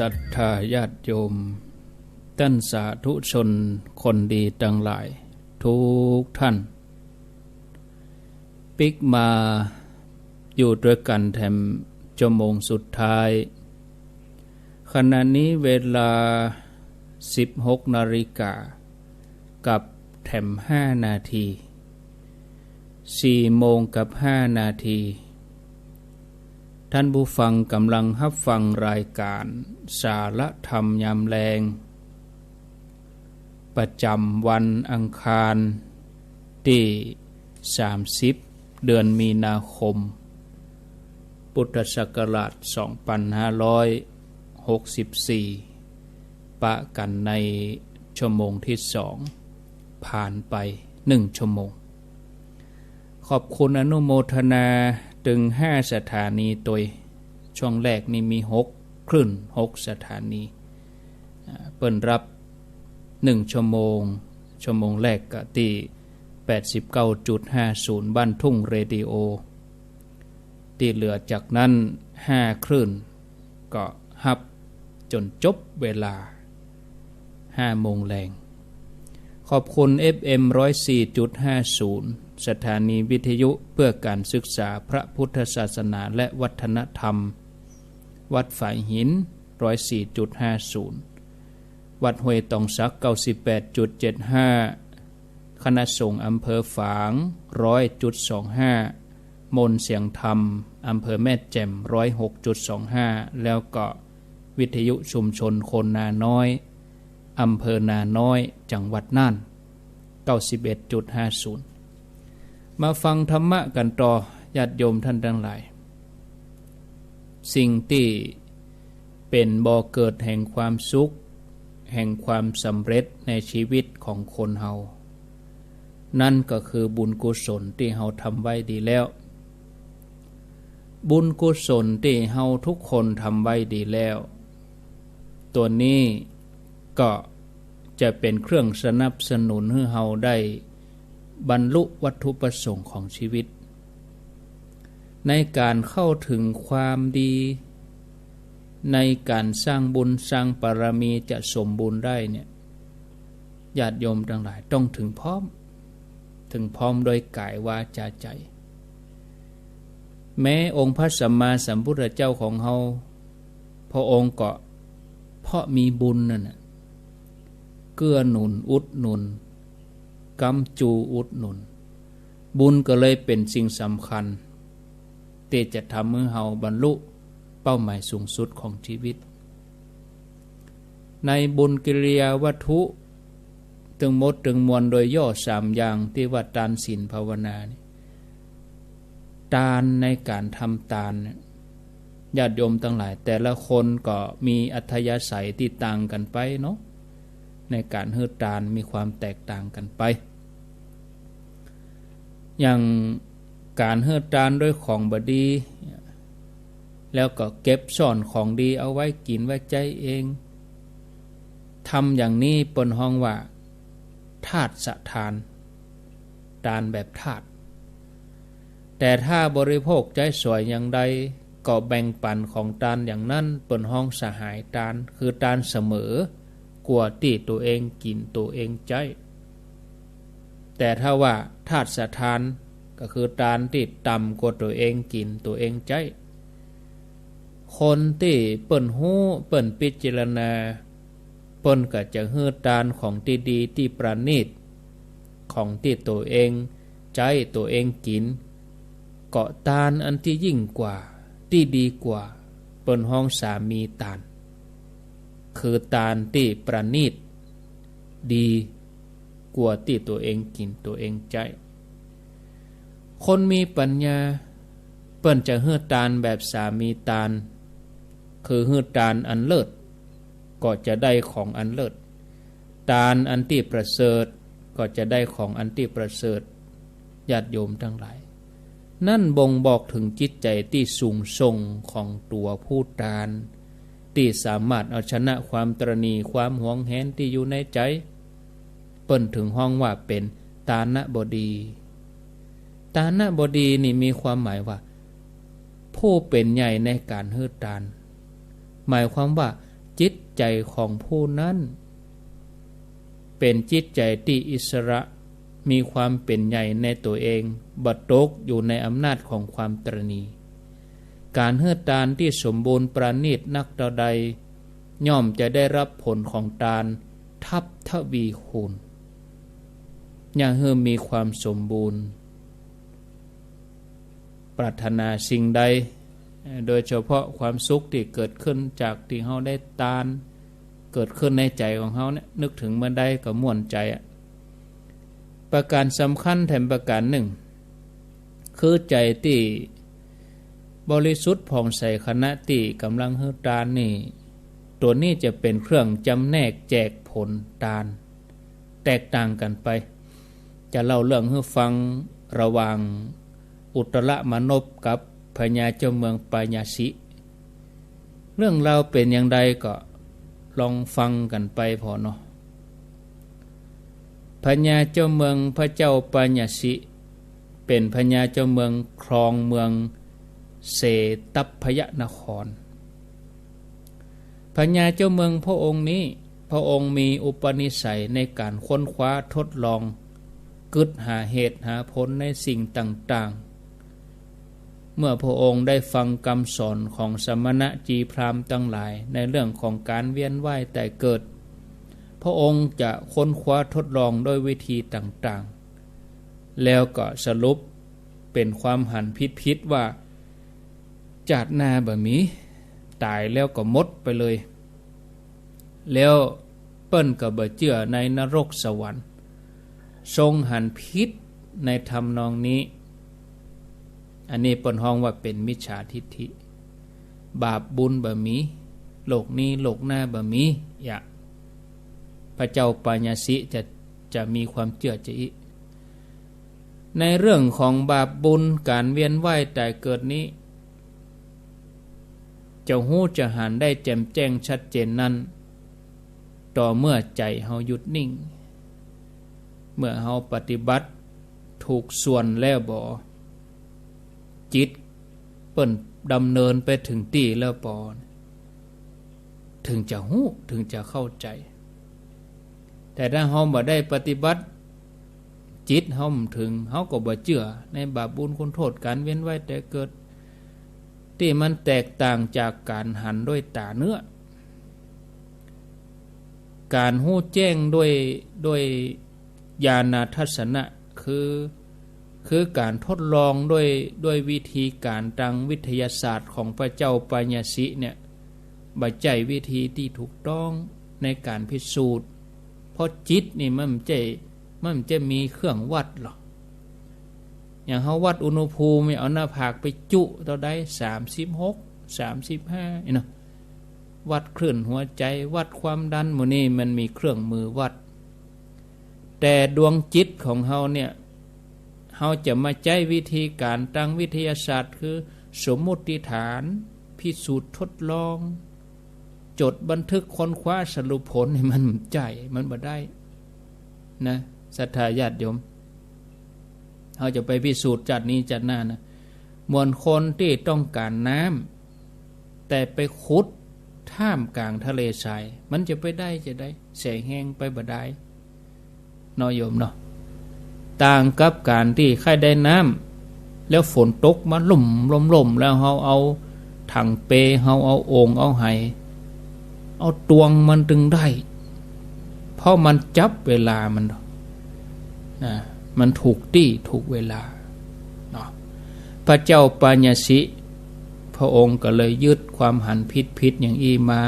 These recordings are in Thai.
ศรัทธาญาติโยมท่านสาธุชนคนดีทั้งหลายทุกท่านปิกมาอยู่ด้วยกันแถมชั่วโมงสุดท้ายขณะนี้เวลา 16 นาฬิกากับแถม5 นาที 4 โมงกับ 5 นาทีท่านผู้ฟังกำลังรับฟังรายการสาระธรรมยามแลงประจำวันอังคารที่30 เดือนมีนาคมพุทธศักราช 2564 ปะกันในชั่วโมงที่2ผ่านไป1 ชั่วโมงขอบคุณอนุโมทนาถึง5 สถานีตัวช่วงแรกนี่มี6 คลื่น 6 สถานีเปิ้นรับ1 ชั่วโมงแรกก็ที่ 89.50 บ้านทุ่งเรดิโอที่เหลือจากนั้น5 คลื่นก็ฮับจนจบเวลา5 โมงแรงขอบคุณ FM 104.50 สถานีวิทยุเพื่อการศึกษาพระพุทธศาสนาและวัฒนธรรมวัดฝายหิน 104.50 วัดห้วยตองสัก 98.75 คณะสงฆ์อำเภอฝาง 100.25 มนเสียงธรรมอำเภอแม่แจ่ม 106.25 แล้วก็วิทยุชุมชนคนนาน้อยอำเภอนาน้อยจังหวัดน่าน 91.50 มาฟังธรรมะกันต่อญาติโยมท่านทั้งหลายสิ่งที่เป็นบ่อเกิดแห่งความสุขแห่งความสำเร็จในชีวิตของคนเฮานั่นก็คือบุญกุศลที่เฮาทำไว้ดีแล้วบุญกุศลที่เฮาทุกคนทำไว้ดีแล้วตัวนี้ก็จะเป็นเครื่องสนับสนุนให้เฮาได้บรรลุวัตถุประสงค์ของชีวิตในการเข้าถึงความดีในการสร้างบุญสร้างบารมีจะสมบูรณ์ได้เนี่ยญาติโยมทั้งหลายต้องถึงพร้อมโดยกายวาจาใจแม้องค์พระสัมมาสัมพุทธเจ้าของเฮาพระองค์ก็เพราะมีบุญนั่นน่ะเกื้อหนุนอุดหนุนกำจูอุดหนุนบุญก็เลยเป็นสิ่งสำคัญที่จะทำให้เฮาบรรลุเป้าหมายสูงสุดของชีวิตในบุญกิริยาวัตถุถึงหมดถึงมวลโดยย่อ3 อย่างที่ว่าทานศีลภาวนาทานในการทำทานญาติโยมทั้งหลายแต่ละคนก็มีอัธยาศัยที่ต่างกันไปเนาะในการให้ทานมีความแตกต่างกันไปอย่างการให้ทานด้วยของบดีแล้วก็เก็บซ่อนของดีเอาไว้กินไว้ใจเองทำอย่างนี้เปิ้นฮ้องว่าทาสทานทานแบบทาสแต่ถ้าบริโภคใจสวยอย่างใดก็แบ่งปันของทานอย่างนั้นเปิ้นฮ้องสหายทานคือทานเสมอกว่าที่ตัวเองกินตัวเองใจแต่ถ้าว่าทาสทานก็คือทานที่ต่ำกว่าตัวเองกินตัวเองใจคนที่เปิ้นฮู้เปิ้นพิจารณาเปิ้นก็จะฮื้อทานของที่ดีที่ประณีตของที่ตัวเองใจตัวเองกินเกาะทานอันที่ยิ่งกว่าที่ดีกว่าเปิ้นฮ้องสามีทานคือทานที่ประณีตดีกว่าที่ตัวเองกินตัวเองใจคนมีปัญญาเปิ้นจะฮื้อทานแบบสามีทานคือฮื้อทานอันเลิศก็จะได้ของอันเลิศทานอันที่ประเสริฐก็จะได้ของอันที่ประเสริฐญาติโยมทั้งหลายนั่นบ่งบอกถึงจิตใจที่สูงส่งของตัวผู้ทานที่สามารถเอาชนะความตระหนี่ความหวงแหนที่อยู่ในใจเปิ้นถึงห้องว่าเป็นทานบดีทานบดีนี่มีความหมายว่า ผู้เป็นใหญ่ในการฮืดทานหมายความว่า จิตใจของผู้นั้นเป็นจิตใจที่อิสระมีความเป็นใหญ่ในตัวเองบ่ตกอยู่ในอำนาจของความตระหนี่การเฮือทานที่สมบูรณ์ประณีตนักเท่าใดย่อมจะได้รับผลของทานทับทวีคูณอย่าเฮือมีความสมบูรณ์ปรารถนาสิ่งใดโดยเฉพาะความสุขที่เกิดขึ้นจากที่เฮาได้ทานเกิดขึ้นในใจของเฮาเนี่ยนึกถึงเมื่อใดก็ม่วนใจประการสำคัญแถมประการหนึ่งคือใจที่บริสุทธิ์ผ่องใสขณะที่กำลังเฮือทานนี่ตัวนี้จะเป็นเครื่องจำแนกแจกผลทานแตกต่างกันไปจะเล่าเรื่องให้ฟังระหว่างอุตรมนพกับพญาเจ้าเมืองปายาสิเรื่องราวเป็นอย่างใดก็ลองฟังกันไปพอเนาะพญาเจ้าเมืองพระเจ้าปายาสิเป็นพญาเจ้าเมืองครองเมืองเสตัพพยนครพญาเจ้าเมืองพระองค์นี้พระองค์มีอุปนิสัยในการค้นคว้าทดลองกึศหาเหตุหาผลในสิ่งต่างๆเมื่อพระองค์ได้ฟังคำสอนของสมณะจีพราหมณ์ทั้งหลายในเรื่องของการเวียนว่ายแต่เกิดพระองค์จะค้นคว้าทดลองด้วยวิธีต่างๆแล้วก็สรุปเป็นความหันพิษว่าจาดหน้าบ่มีตายแล้วก็หมดไปเลยแล้วเปิ้นก็บ่เชื่อในนรกสวรรค์ทรงหันพิษในธรรมนองนี้อันนี้เปิ้นฮ้องว่าเป็นมิจฉาทิฏฐิบาปบุญบ่มีโลกนี้โลกหน้าบ่มีอย่าพระเจ้าปายาสิจะมีความเชื่อจิในเรื่องของบาปบุญการเวียนว่ายแต่เกิดนี้จะหู้จะหันได้แจ่มแจ้งชัดเจนนั้นต่อเมื่อใจเฮาหยุดนิ่งเมื่อเฮาปฏิบัติถูกส่วนแล้วบ่จิตเปิ้นดำเนินไปถึงที่แล้วบ่ถึงจะหู้ถึงจะเข้าใจแต่ถ้าเฮาบ่ได้ปฏิบัติจิตเฮาถึงเฮาก็บ่เชื่อในบาปบุญคุณโทษการเวียนว่ายแต่เกิดที่มันแตกต่างจากการหันด้วยตาเนื้อการหู้แจ้งด้วยญาณทัศนะคือการทดลองด้วยวิธีการทางวิทยาศาสตร์ของพระเจ้าปายาสิเนี่ยบ่ใจวิธีที่ถูกต้องในการพิสูจน์เพราะจิตนี่มันจะมีเครื่องวัดหรอกอย่างเขาวัดอุณหภูมิเอาหน้าผากไปจุเท่าใด36 35เนาะวัดคลื่นหัวใจวัดความดันหมู่นี้มันมีเครื่องมือวัดแต่ดวงจิตของเฮาเนี่ยเฮาจะมาใช้วิธีการทางวิทยาศาสตร์คือสมมุติฐานพิสูจน์ทดลองจดบันทึกค้นคว้าสรุปผลให้มันใจมันบ่ได้นะศรัทธาญาติโยมเขาจะไปพิสูจน์จัดนี้จัดหน้านะมวลคนที่ต้องการน้ำแต่ไปขุดท่ามกลางทะเลทรายมันจะไปได้แสงแห้งไปบ่ได้น้อยโยมเนาะต่างกับการที่ใครได้น้ำแล้วฝนตกมาล่มแล้วเขาเอาถังเปเขาเอาโอ่งเอาไหเอาตวงมันถึงได้เพราะมันจับเวลามันนะมันถูกที่ถูกเวลาเนาะพระเจ้าปายาสิพระองค์ก็เลยยึดความหันผิดอย่างอีมา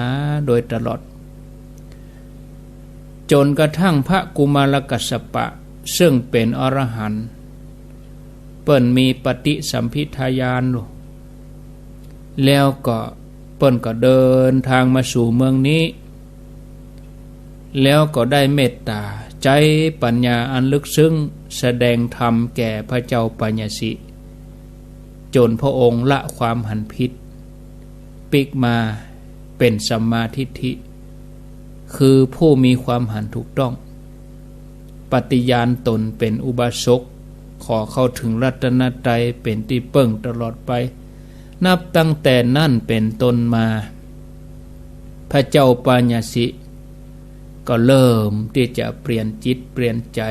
โดยตลอดจนกระทั่งพระกุมารกัสสปะซึ่งเป็นอรหันต์เปิ้นมีปฏิสัมภิทายานแล้วก็เปิ้นก็เดินทางมาสู่เมืองนี้แล้วก็ได้เมตตาใจปัญญาอันลึกซึ้งแสดงธรรมแก่พระเจ้าปายาสิจนพระองค์ละความหันผิดปิกมาเป็นสัมมาทิฏฐิคือผู้มีความหันถูกต้องปฏิญาณตนเป็นอุบาสกขอเข้าถึงรัตนตรัยเป็นที่เปิ้งตลอดไปนับตั้งแต่นั้นเป็นต้นมาพ พระเจ้าปัญญสิก็เริ่มที่จะเปลี่ยนจิตเปลี่ยนใจ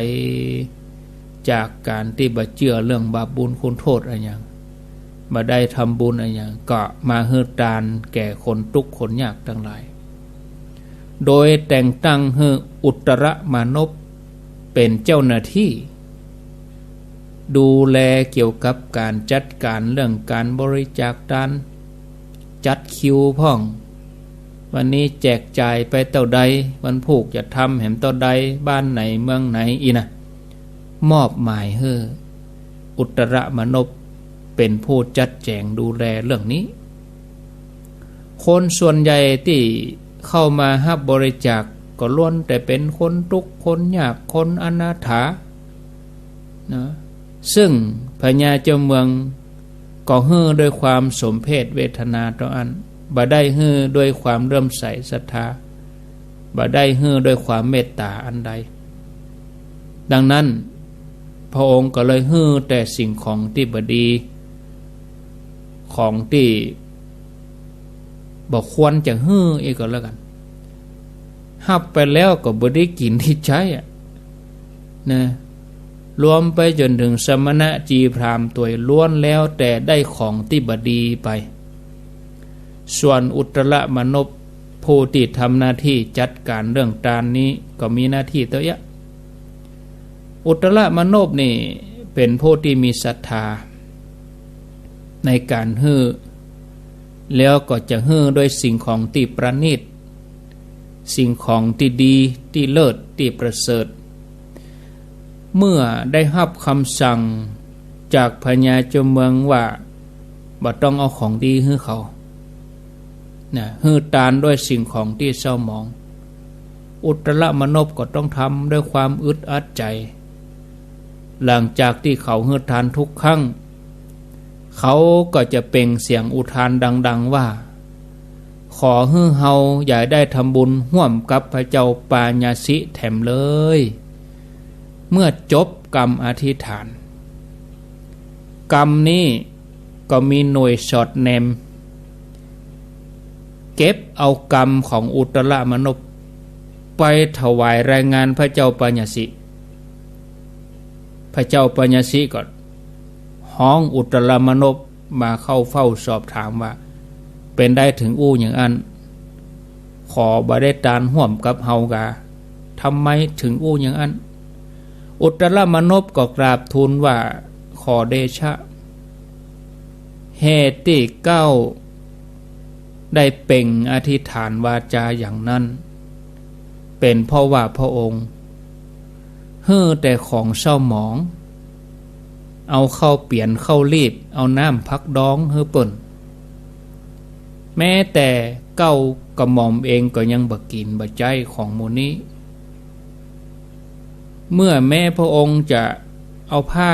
จากการที่บ่เชื่อเรื่องบาปบุญคุณโทษอะไรอย่างบ่ได้ทำบุญอะไรอย่างก็มาเฮือตานแก่คนทุกข์คนยากทั้งหลายโดยแต่งตั้งให้อุตรมานพเป็นเจ้าหน้าที่ดูแลเกี่ยวกับการจัดการเรื่องการบริจาคทานจัดคิวพ่องวันนี้แจกจ่ายไปเท่าใดวันผูกจะทำแห่งเท่าใดบ้านไหนเมืองไหนอีนะมอบหมายให้อุตรมานพเป็นผู้จัดแจงดูแลเรื่องนี้คนส่วนใหญ่ที่เข้ามารับบริจาคก็ล้วนแต่เป็นคนทุกข์คนยากคนอนาถานะซึ่งพญาเจ้าเมืองก็ฮือด้วยความสมเพชเวทนาต่ออันบ่ได้ฮือด้วยความเริ่มใสศรัทธาบ่ได้ฮือด้วยความเมตตาอันใดดังนั้นพระองค์ก็เลยฮือแต่สิ่งของที่บดีของที่บ่ควรจะฮืออีกก็แล้วกันหับไปแล้วก็บ่ได้กินที่ใช้นะรวมไปจนถึงสมณะจีพราหมณ์ตัวล้วนแล้วแต่ได้ของที่บดีไปส่วนอุตรมานพผู้ที่ทำหน้าที่จัดการเรื่องทานนี้ก็มีหน้าที่ตัวเยอะอุตรมานพนี่เป็นผู้ที่มีศรัทธาในการฮื้อแล้วก็จะฮื้อด้วยสิ่งของที่ประณีตสิ่งของที่ดีที่เลิศที่ประเสริฐเมื่อได้รับคำสั่งจากพญาเจ้าเมืองว่าบ่ต้องเอาของดีให้เขานะฮื้อตานด้วยสิ่งของที่เศร้าหมองอุตรมานพก็ต้องทำด้วยความอึดอัดใจหลังจากที่เขาฮื้อทานทุกครั้งเขาก็จะเปล่งเสียงอุทานดังๆว่าขอฮื้อเฮาอย่าได้ทำบุญร่วมกับพระเจ้าปาญาสิแถมเลยเมื่อจบกรรมอธิษฐานกรรมนี้ก็มีหน่วยสอดแนมเก็บเอากรรมของอุตรมานพไปถวายรายงานพระเจ้าปัญญสิพระเจ้าปัญญสิก็ห้องอุตรมานพมาเข้าเฝ้าสอบถามว่าเป็นได้ถึงอู้อย่างอันขอบ่ได้ตานห่วมกับเฮากาทำไมถึงอู้อย่างอันอุตรมานพก็กราบทูลว่าขอเดชะเหตุที่เก้าได้เป่งอธิษฐานวาจาอย่างนั้นเป็นเพราะว่าพระองค์ฮื้อแต่ของเศร้าหมองเอาเข้าเปลี่ยนเข้ารีบเอาน้ำพักดองฮื้อเปิ่นแม้แต่เก้ากระหม่อมเองก็ยังบ่กินบ่ใจของหมู่นี้เมื่อแม่พระองค์จะเอาผ้า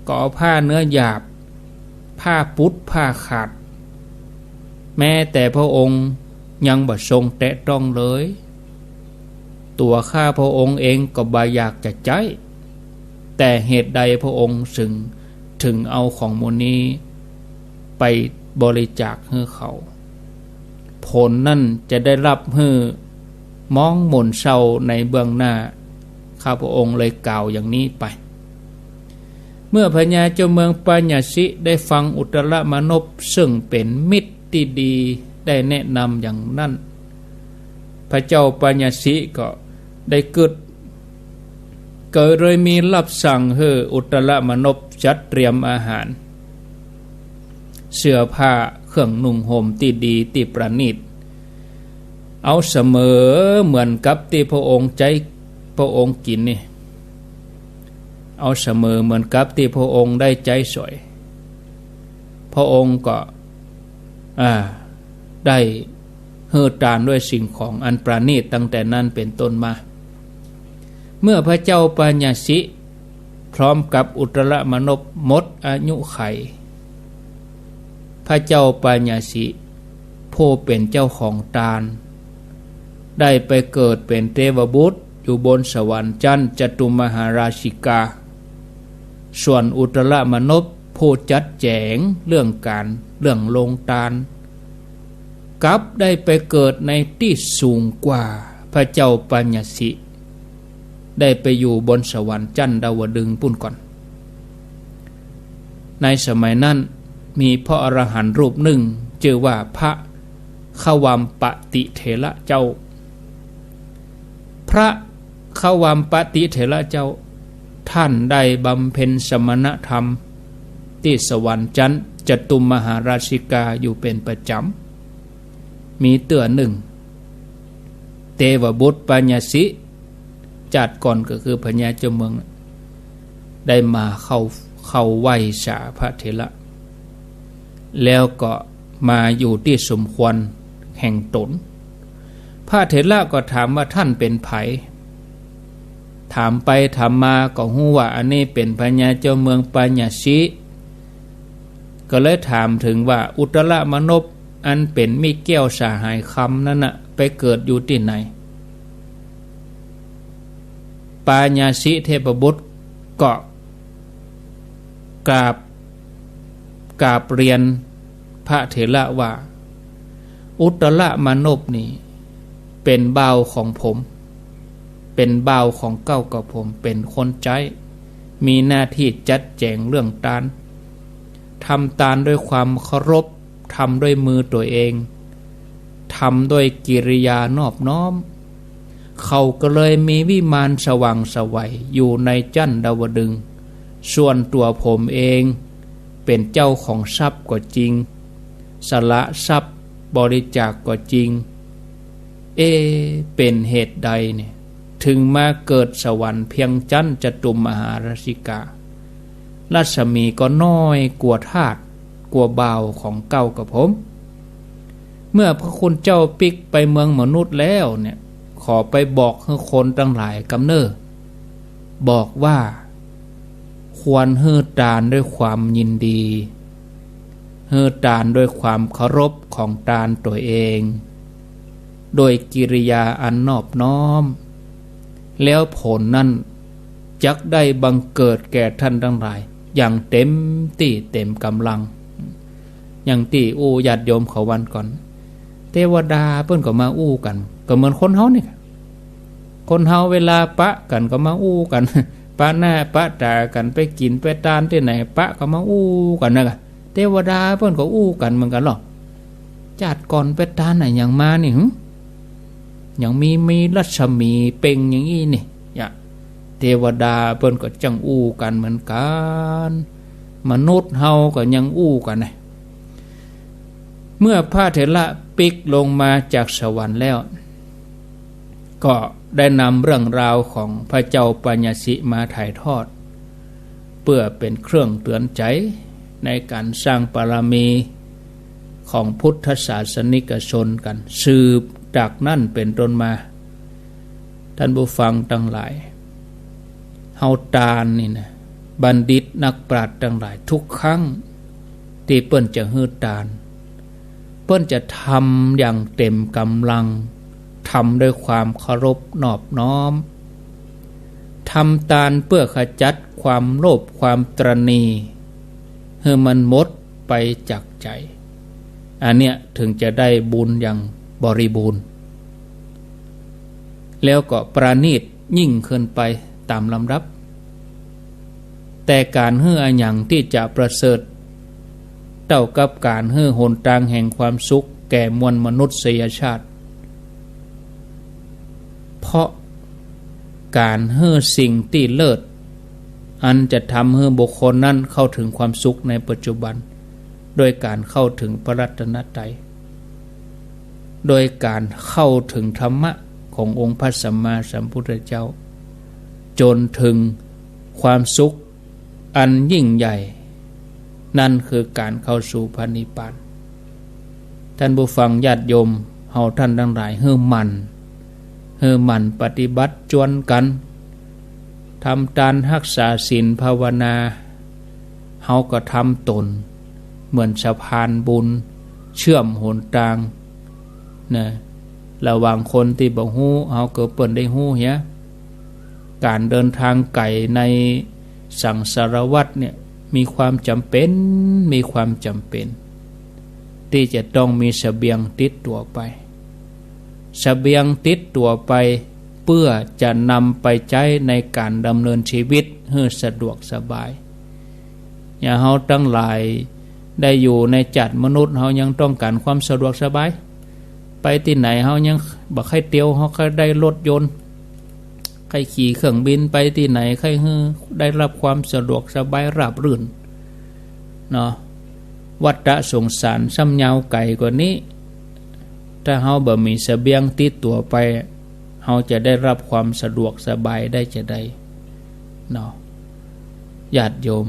ก็เอาผ้าเนื้อหยาบผ้าปุดผ้าขาดแม้แต่พระองค์ยังบ่ทรงแตะต้องเลยตัวข้าพระองค์เองก็บ่อยากจะใจแต่เหตุใดพระองค์ถึงเอาของหมู่นี้ไปบริจาคให้เขาผลนั่นจะได้รับให้มองหม่นเศร้าในเบื้องหน้าข้าพระองค์เลยกล่าวอย่างนี้ไปเมื่อพญาเจ้าเมืองปัญญสิได้ฟังอุตรมานพซึ่งเป็นมิตรที่ดีได้แนะนำอย่างนั้นพระเจ้าปัญญสิก็ได้เกิดเลยมีรับสั่งให้อุตรมานพจัดเตรียมอาหารเสื้อผ้าเครื่องนุ่งห่มที่ดีที่ประณีตเอาเสมอเหมือนกับที่พระองค์ใจพระองค์กินนี่เอาเสมอเหมือนกับที่พระองค์ได้ใจสวยพระองค์ก็ได้เฮือตานด้วยสิ่งของอันประณีตตั้งแต่นั้นเป็นต้นมาเมื่อพระเจ้าปัญญสิพร้อมกับอุตรมานพหมดอายุไขพระเจ้าปัญญสิผู้เป็นเจ้าของทานได้ไปเกิดเป็นเทวบุตรอยู่บนสวรรค์ชั้นจตุมหาราชิกาส่วนอุตรมานพผู้จัดแจงเรื่องลงทาน กลับได้ไปเกิดในที่สูงกว่าพระเจ้าปัญญสิได้ไปอยู่บนสวรรค์จันดาวดึงปุ่นก่อนในสมัยนั้นมีพระอรหันต์รูปหนึ่งชื่อว่าพระขวัมปติเถระเจ้าพระขวัมปติเถระเจ้าท่านได้บำเพ็ญสมณธรรมที่สวรรค์จันทร์จตุมมหาราชิกาอยู่เป็นประจำมีเตือหนึ่งเทวบุตรปัญญสิจัดก่อนก็คือพญาเจ้าเมืองได้มาเข้าไหว้สาพระเถระแล้วก็มาอยู่ที่สมควรแห่งตนพระเถระก็ถามว่าท่านเป็นไผถามไปถามมาก็ฮู้ว่าอันนี้เป็นพญาเจ้าเมืองปัญญสิก็เลยถามถึงว่าอุตรมนพอันเป็นมีแก้วสาหายคำนั้นน่ะไปเกิดอยู่ที่ไหนปัญญสิเทพบุตรก็กราบเรียนพระเถระว่าอุตรมนพนี่เป็นบ่าวของผมเป็นบ่าวของเก้ากับผมเป็นคนใจมีหน้าที่จัดแจงเรื่องตานทำตานด้วยความเคารพทำด้วยมือตัวเองทำด้วยกิริยานอบน้อมเขาก็เลยมีวิมานสว่างไสวอยู่ในจันดาวดึงส์ส่วนตัวผมเองเป็นเจ้าของทรัพย์ก็จริงสละทรัพย์บริจาคก็จริงเป็นเหตุใดเนี่ยถึงมาเกิดสวรรค์เพียงจันทร์จตุมมหาราชิการัศมีก็น้อยกว่าทาสกว่าบ่าวของเก้ากับผมเมื่อพระคุณเจ้าปิกไปเมืองมนุษย์แล้วเนี่ยขอไปบอกให้คนทั้งหลายกำเนิดบอกว่าควรเฮือตานด้วยความยินดีเฮือตานด้วยความเคารพของตานตัวเองโดยกิริยาอันนอบน้อมแล้วผลนั้นจักได้บังเกิดแก่ท่านทั้งหลายอย่างเต็มที่เต็มกำลังอย่างที่ญาติโยมเขาวันก่อนเทวดาเพิ่นก็มากันก็เหมือนคนเฮานี่คนเฮาเวลาปะกันก็มากันปะหน้าปะตากันไปกินไปทานที่ไหนปะก็มากันนะเทวดาเพิ่นก็กันเหมือนกันหรอกจัดก่อนไปทานไหนอย่างมานี่อย่างมีรัศมีเป่งอย่างนี้นี่เทวดาเพิ่นก็จังกันเหมือนกันมนุษย์เฮาก็ยังกันนะเมื่อพระเถระปิกลงมาจากสวรรค์แล้วก็ได้นำเรื่องราวของพระเจ้าปัญญสิมาถ่ายทอดเพื่อเป็นเครื่องเตือนใจในการสร้างบารมีของพุทธศาสนิกชนกันสืบจากนั่นเป็นต้นมาท่านผู้ฟังทั้งหลายเฮาตานนี่นะบัณฑิตนักปราชญ์ทั้งหลายทุกครั้งที่เปิ้นจะฮือตานเปิ้นจะทำอย่างเต็มกำลังทำด้วยความเคารพนอบน้อมทำตานเพื่อขจัดความโลภความตรณีให้มันหมดไปจากใจอันเนี้ยถึงจะได้บุญอย่างบริบูรณ์แล้วก็ประณีตยิ่งขึ้นไปตามลำดับแต่การเฮืออันอย่างที่จะประเสริฐเท่ากับการเฮือหนทางแห่งความสุขแก่มวลมนุษยชาติเพราะการเฮือสิ่งที่เลิศอันจะทำให้บุคคลนั้นเข้าถึงความสุขในปัจจุบันโดยการเข้าถึงพระรัตนตรัยโดยการเข้าถึงธรรมะขององค์พระสัมมาสัมพุทธเจ้าจนถึงความสุขอันยิ่งใหญ่นั่นคือการเข้าสู่พระนิพพานท่านผู้ฟังญาติโยมเฮาท่านทั้งหลายเฮือมันปฏิบัติจวนกันทำทานรักษาศีลภาวนาเฮาก็ทำตนเหมือนสะพานบุญเชื่อมหนทางนะระหว่างคนที่บ่ฮู้เฮาก็เปิ้นได้ฮู้เฮียการเดินทางไกลในสังสารวัฏเนี่ยมีความจำเป็น ที่จะต้องมีเสบียงติดตัวไปเสบียงติดตัวไปเพื่อจะนำไปใช้ในการดำเนินชีวิตให้สะดวกสบายอย่าเฮาทั้งหลายได้อยู่ในจัดมนุษย์เฮายังต้องการความสะดวกสบายไปที่ไหนเฮายังบ่ใครเตียวเฮาก็ได้รถยนต์ใครขี่เครื่องบินไปที่ไหนใครได้รับความสะดวกสบายราบรื่นเนาะวัฏสงสารซ้ำยาวไกลกว่านี้ถ้าเฮาบ่มีเสบียงติดตัวไปเฮาจะได้รับความสะดวกสบายได้จะได้เนาะญาติโยม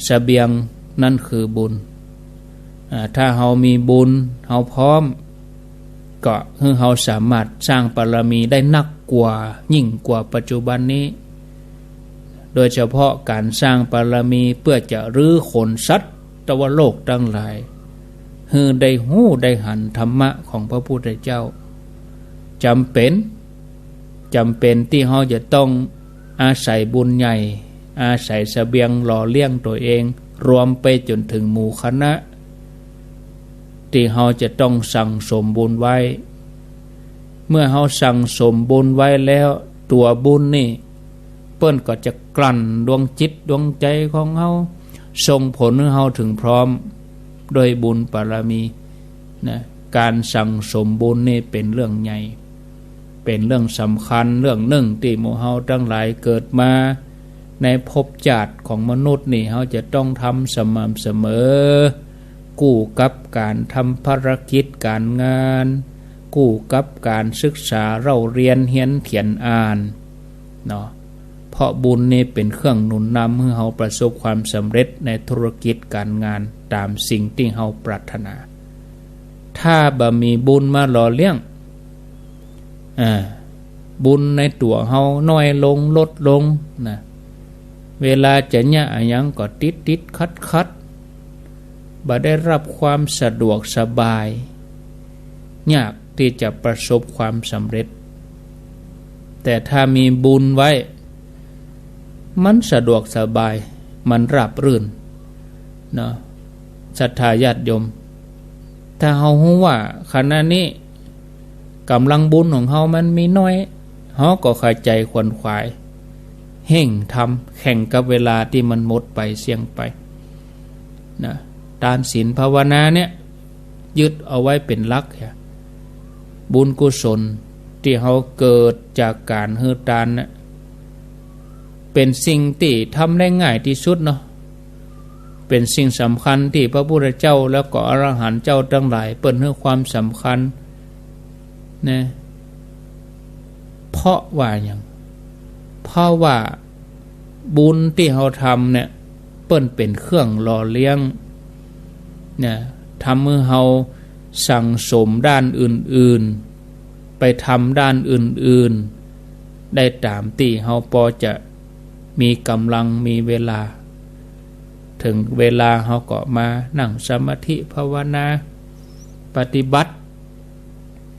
เสบียงนั่นคือบุญถ้าเฮามีบุญเฮาพร้อมก็คือเฮาสามารถสร้างบารมีได้นักกว่ายิ่งกว่าปัจจุบันนี้โดยเฉพาะการสร้างบารมีเพื่อจะรื้อขนสัตว์ตวโลกทั้งหลายให้ได้หู้ได้หันธรรมะของพระพุทธเจ้าจำเป็นที่เฮาจะต้องอาศัยบุญใหญ่อาศัยเสบียงหล่อเลี้ยงตัวเองรวมไปจนถึงหมู่คณะที่เฮาจะต้องสั่งสมบุญไว้เมื่อเฮาสั่งสมบุญไว้แล้วตัวบุญนี่เปิ้นก็จะกลั่นดวงจิตดวงใจของเฮาส่งผลให้เฮาถึงพร้อมโดยบุญบารมีนะการสั่งสมบุญนี่เป็นเรื่องใหญ่เป็นเรื่องสำคัญเรื่องหนึ่งที่หมู่เฮาทั้งหลายเกิดมาในภพชาติของมนุษย์นี่เฮาจะต้องทำสม่ำเสมอกู้กับการทำภารกิจการงานกู้กับการศึกษาเราเรียนเรียนเขียนอ่านเนาะเพราะบุญนี่เป็นเครื่องหนุนนำให้เฮาประสบความสำเร็จในธุรกิจการงานตามสิ่งที่เฮาปรารถนาถ้าบ่มีบุญมาหล่อเลี้ยงบุญในตัวเฮาน้อยลงลดลงนะเวลาจะยะหยังก็ติดขัดบ่ได้รับความสะดวกสบายยากที่จะประสบความสำเร็จแต่ถ้ามีบุญไว้มันสะดวกสบายมันราบรื่นเนาะศรัทธาญาติโยมถ้าเฮาฮู้ว่าขณะนี้กำลังบุญของเฮามันมีน้อยเฮาก็เข้าใจขวนขวายเห่งทำแข่งกับเวลาที่มันหมดไปเสี่ยงไปนะตามศีลภาวนาเนี่ยยึดเอาไว้เป็นหลักบุญกุศลที่เฮาเกิดจากการเฮือทานนะเป็นสิ่งที่ทำได้ง่ายที่สุดเนาะเป็นสิ่งสำคัญที่พระพุทธเจ้าแล้วก็อรหันต์เจ้าทั้งหลายเปิ้นให้ความสำคัญนะเพราะว่าอย่างเพราะว่าบุญที่เราทำเนี่ยเปิ้นเป็นเครื่องหล่อเลี้ยงเนี่ยทำให้เราสั่งสมด้านอื่นๆไปทำด้านอื่นๆได้ตามที่เราพอจะมีกำลังมีเวลาถึงเวลาเราก็มานั่งสมาธิภาวนาปฏิบัติ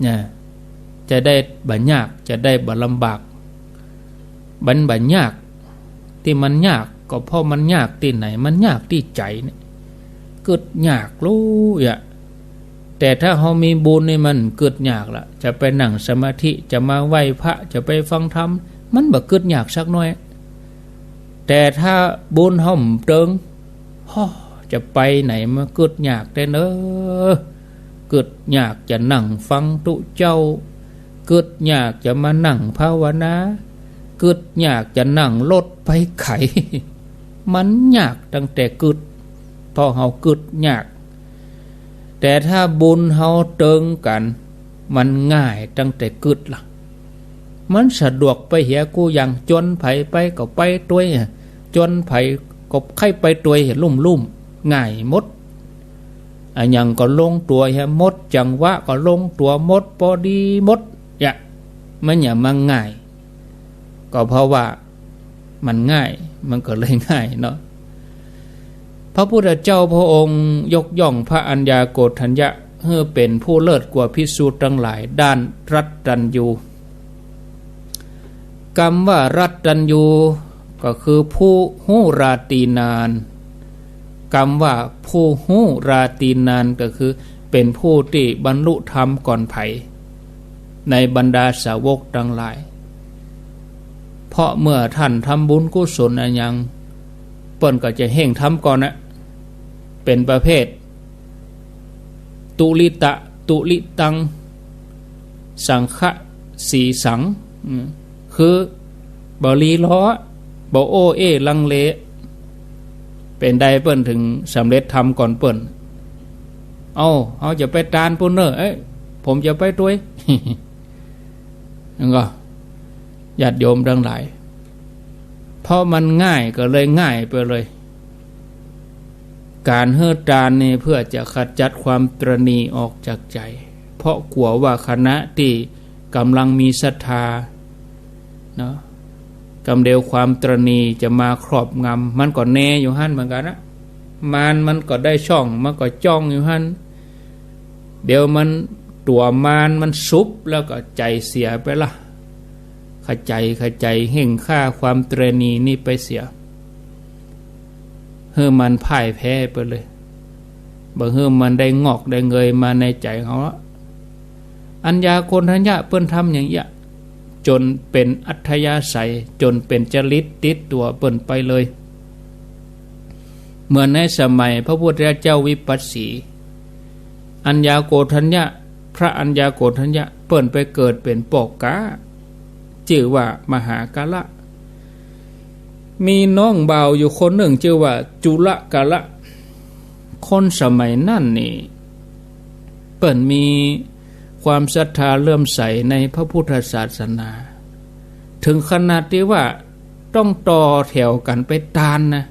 เนี่ยจะได้บ่ยากจะได้บ่ลำบากบ่ยากที่มันยากก็เพราะมันยากที่ไหนมันยากที่ใจเนี่ยเกิดยากรู้อ่ะแต่ถ้าเรามีบุญนี่มันเกิดยากละจะไปนั่งสมาธิจะมาไหว้พระจะไปฟังธรรมมันบ่เกิดยากสักหน่อยแต่ถ้าบุญห่มเติงจะไปไหนมาเกิดยากแต่เนอเกิดยากจะนั่งฟังตุเจ้าเกิดยากจะมานั่งภาวนาเกิดยากจะนั่งรถไปไขมันยากตั้งแต่เกิดพอเฮาเกิดยากแต่ถ้าบุญเฮาเติงกันมันง่ายตั้งแต่เกิดล่ะมันสะดวกไปเหียกูอย่างจนไผไปก็ไปตัวจนไผก็ใครไปตัวลุ่มง่ายหมดอย่างก็ลงตัวหมดจังหวะก็ลงตัวหมดพอดีหมดมันอย่ามาง่ายก็เพราะว่ามันง่ายมันก็เลยง่ายเนาะพระพุทธเจ้าพระองค์ยกย่องพระอัญญาโกฏทัญญะให้เป็นผู้เลิศกว่าภิกษุทั้งหลายด้านรัตตัญญูคำว่ารัตตัญญูก็คือผู้หู้ราตรีนาน กรรมว่าผู้หู้ราตรีนานก็คือเป็นผู้ที่บรรลุธรรมก่อนไผในบรรดาสาวกทั้งหลายเพราะเมื่อท่านทำบุญกุศลอันยังเปิ้นก็จะเห่งทำก่อนนะเป็นประเภทตุลิตะตุลิตังสังฆะสีสังคือบรีล้อบโอเอลังเลเป็นใดเปิ้นถึงสำเร็จทำก่อนเปิ้นเอาจะไปตานปุ่นเนอผมจะไปด้วย นั่นก็ญาติโยมทั้งหลายเพราะมันง่ายก็เลยง่ายไปเลยการเฮือตานนี่เพื่อจะขจัดความตรณีออกจากใจเพราะกลัวว่าคณะที่กำลังมีศรัทธาเนาะกำเดียวความตรณีจะมาครอบงำมันก็แน่อยู่หั่นเหมือนกันนะมันก็ได้ช่องมันก็จ้องอยู่หั่นเดี๋ยวมันตัวมันซุบแล้วก็ใจเสียไปละขใจเห่งค่าความตรณีนี่ไปเสียเฮือมันพ่ายแพ้ไปเลยบ่เฮือมันได้งอกได้เงยมาในใจเขาละอัญญาโกณทัญญะเปิ้นทำอย่างเงี้ยจนเป็นอัธยาศัยจนเป็นจริตติดตัวเปิ้นไปเลยเหมือนในสมัยพระพุทธเจ้าวิปัสสีอัญญาโกณทัญญะพระอัญญาโกณทัญญะเปิ้นไปเกิดเป็นปอกกาชื่อว่ามหากาละมีน้องบ่าวอยู่คนหนึ่งชื่อว่าจุลกาละคนสมัยนั่นนี่เปิ้นมีความศรัทธาเลื่อมใสในพระพุทธศาสนาถึงขนาดที่ว่าต้องต่อแถวกันไปตานนะ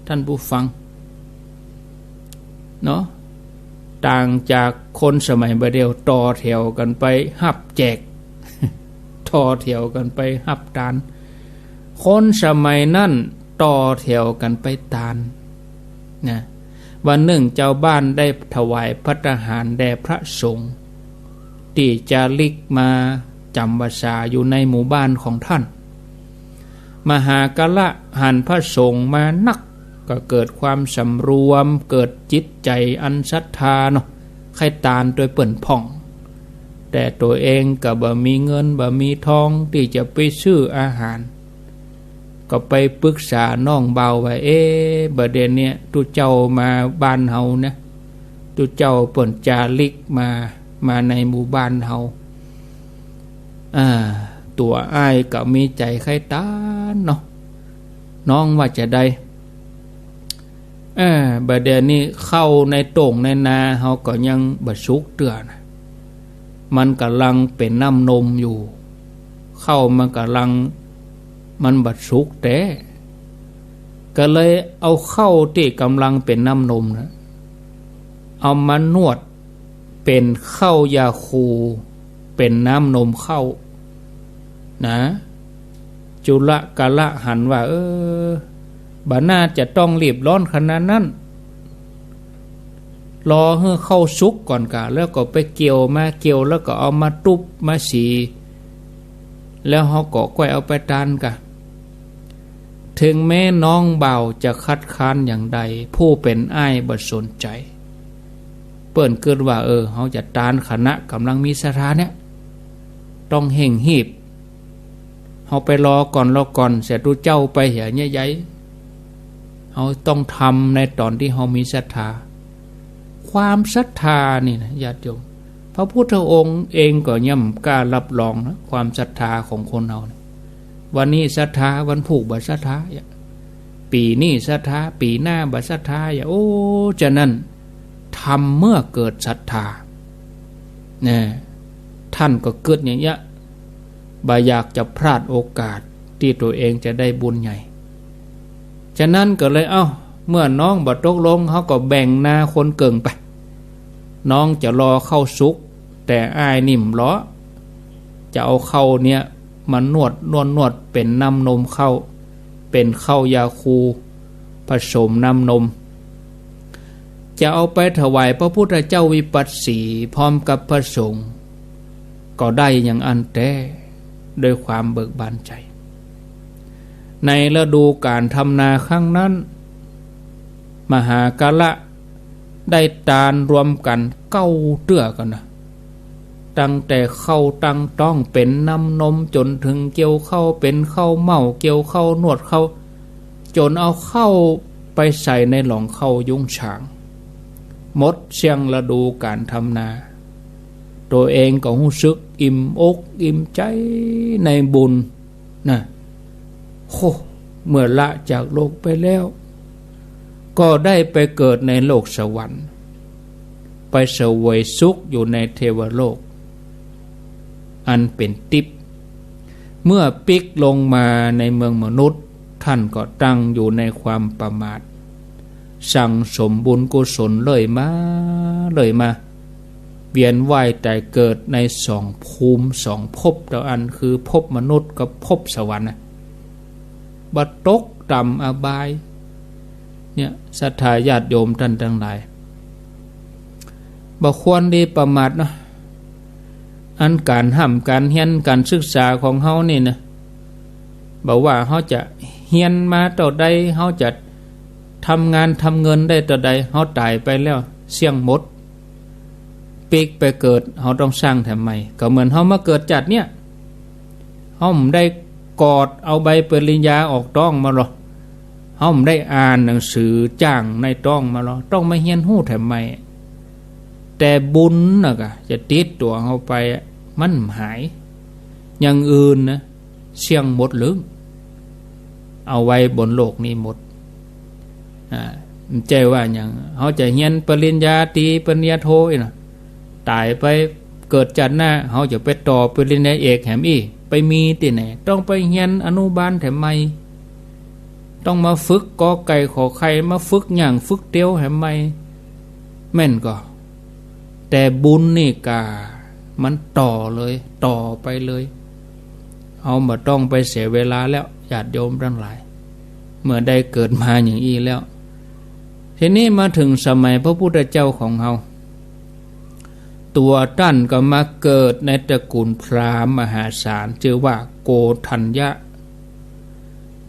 ท่านผู้ฟังเนาะต่างจากคนสมัยบัดเดียวต่อแถวกันไปหับแจกต่อแถวกันไปหับตานคนสมัยนั้นต่อแถวกันไปตานนะวันหนึ่งเจ้าบ้านได้ถวายภัตตาหารแด่พระสงฆ์ที่จาริกมาจำพรรษาอยู่ในหมู่บ้านของท่านมหากาละหันพระสงฆ์มานักก็เกิดความสำรวมเกิดจิตใจอันศรัทธาเนาะใครตานโดยเปิ่นพ่องแต่ตัวเองก็บ่มีเงินบ่มีทองที่จะไปซื้ออาหารก็ไปปรึกษาน้องเบาว่าบัดเดี๋ยวนี้ตุเจ้ามาบ้านเฮานะตุเจ้าเปิ่นจาริกมาในหมู่บ้านเฮาตัวอ้ายก็มีใจใครตานเนาะน้องว่าจะได้บัดเดี๋ยวนี้เข้าในโต่งในนาเฮาก็ยังบ่สุกเตือนมันกำลังเป็นน้ำนมอยู่เข้ามันกำลังมันบัดสุกแต่ก็เลยเอาเข้าที่กำลังเป็นน้ำนมนะเอามานวดเป็นข้าวยาคูเป็นน้ำนมเข้านะจุลกาละหันว่าบ่น่าจะต้องรีบร้อนขนาดนั้นรอให้เข้าสุกก่อนกะแล้วก็ไปเกี่ยวแล้วก็เอามาตุบมาสีแล้วเขาก็ก้อยเอาไปตานกะถึงแม้น้องเบาจะคัดค้านอย่างใดผู้เป็นอ้ายบ่สนใจเปิ้นเกิดว่าเขาจะตานคณะกำลังมีศรัทธาเนี่ยต้องเห่งหีบเขาไปรอก่อนเสียตุเจ้าไปเหี่ยใหญ่ๆเขาต้องทำในตอนที่เขามีศรัทธาความศรัทธานี่นะญาติโยมพระพุทธองค์เองก็ย่ำกล้ารับรองนะความศรัทธาของคนเรานะวันนี้ศรัทธาวันผูกบัศรัทธาปีนี้ศรัทธาปีหน้าบัศรัทธาฉะนั้นทำเมื่อเกิดศรัทธาเนี่ยท่านก็เกิดอย่างเงี้ยบ่อยากจะพลาดโอกาสที่ตัวเองจะได้บุญใหญ่ฉะนั้นก็เลยเมื่อน้องบ่ตกลงเขาก็แบ่งนาคนเกิงไปน้องจะรอเข้าสุกแต่อ้ายนิ่มล้อจะเอาเข้าเนี่ยมานวดเป็นน้ำนมเข้าเป็นข้าวยาคูผสมน้ำนมจะเอาไปถวายพระพุทธเจ้าวิปัสสีพร้อมกับพระสงฆ์ก็ได้อย่างอันแต่โดยความเบิกบานใจ ในฤดูการทำนาครั้งนั้น มหากาละได้ตานรวมกันเก้าเตื้อกันนะตั้งแต่เข้าตั้งต้องเป็นน้ำนมจนถึงเกี่ยวเข้าเป็นเข้าเมาเกี่ยวเข้านวดเข้าจนเอาเข้าไปใส่ในหล่องเข้ายุ้งฉางหมดเชียงฤดูการทำนาตัวเองก็รู้สึกอิ่มอกอิ่มใจในบุญนะโหเมื่อละจากโลกไปแล้วก็ได้ไปเกิดในโลกสวรรค์ไปเสวยสุขอยู่ในเทวโลกอันเป็นทิพย์เมื่อปิกลงมาในเมืองมนุษย์ท่านก็ตั้งอยู่ในความประมาทสั่งสมบุญกุศลเลยมาเวียนว่ายแต่เกิดในสองภูมิสองภพต่ออันคือภพมนุษย์กับภพสวรรค์บัดตกต่ำอบายเนี่ยศรัทธาญาติโยมท่านทั้งหลายบ่ควรดีประมาทนะอันการห้ามการเรียนการศึกษาของเฮานี่นะบอกว่าเฮาจะเรียนมาต่อใดเฮาจะทำงานทำเงินได้ต่อใดเฮาตายไปแล้วเสี่ยงหมดปีกไปเกิดเฮาต้องสร้างทำไมก็เหมือนเฮามาเกิดจัดเนี่ยเฮาไม่ได้กอดเอาใบปริญญาออกต้องมาหรอกเฮาไม่ได้อ่านหนังสือจ้างในต้องมาหรอกต้องมาเรียนรู้ทำไมแต่บุญน่ะก็จะติดตัวเฮาไปมันหายอย่างอื่นนะเสี่ยงหมดหรือเอาไว้บนโลกนี้หมดใจว่าอย่างเขาจะเรียนปริญญาตรีปริญญาโทนะตายไปเกิดจัดหน้าเขาจะไปต่อปริญญาเอกแหมอีไปมีที่ไหนต้องไปเรียนอนุบาลแถมไม่ต้องมาฝึกกอไก่ขอไข่มาฝึกอย่างฝึกเตี้ยวแถมไม่แม่นก็แต่บุญนี่กามันต่อเลยต่อไปเลยเอามาต้องไปเสียเวลาแล้วญาติโยมทั้งหลายเมื่อได้เกิดมาอย่างอีแล้วทีนี้มาถึงสมัยพระพุทธเจ้าของเราตัวท่านก็มาเกิดในตระกูลพราหมณ์มหาศาลชื่อว่าโกธัญญะ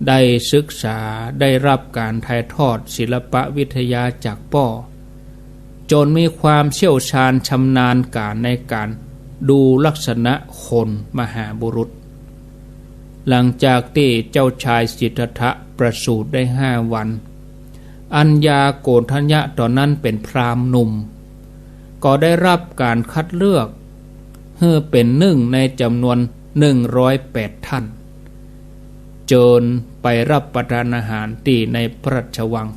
ได้ศึกษาได้รับการถ่ายทอดศิลปวิทยาจากพ่อจนมีความเชี่ยวชาญชำนาญการในการดูลักษณะคนมหาบุรุษหลังจากที่เจ้าชายสิทธัตถะประสูติได้5 วันอัญญาโกณฑัญญะตอนนั้นเป็นพราหมณ์หนุ่มก็ได้รับการคัดเลือกเพื่อเป็นหนึ่งในจำนวน108 ท่านเจิญไปรับประทานอาหารที่ในพระราชวัง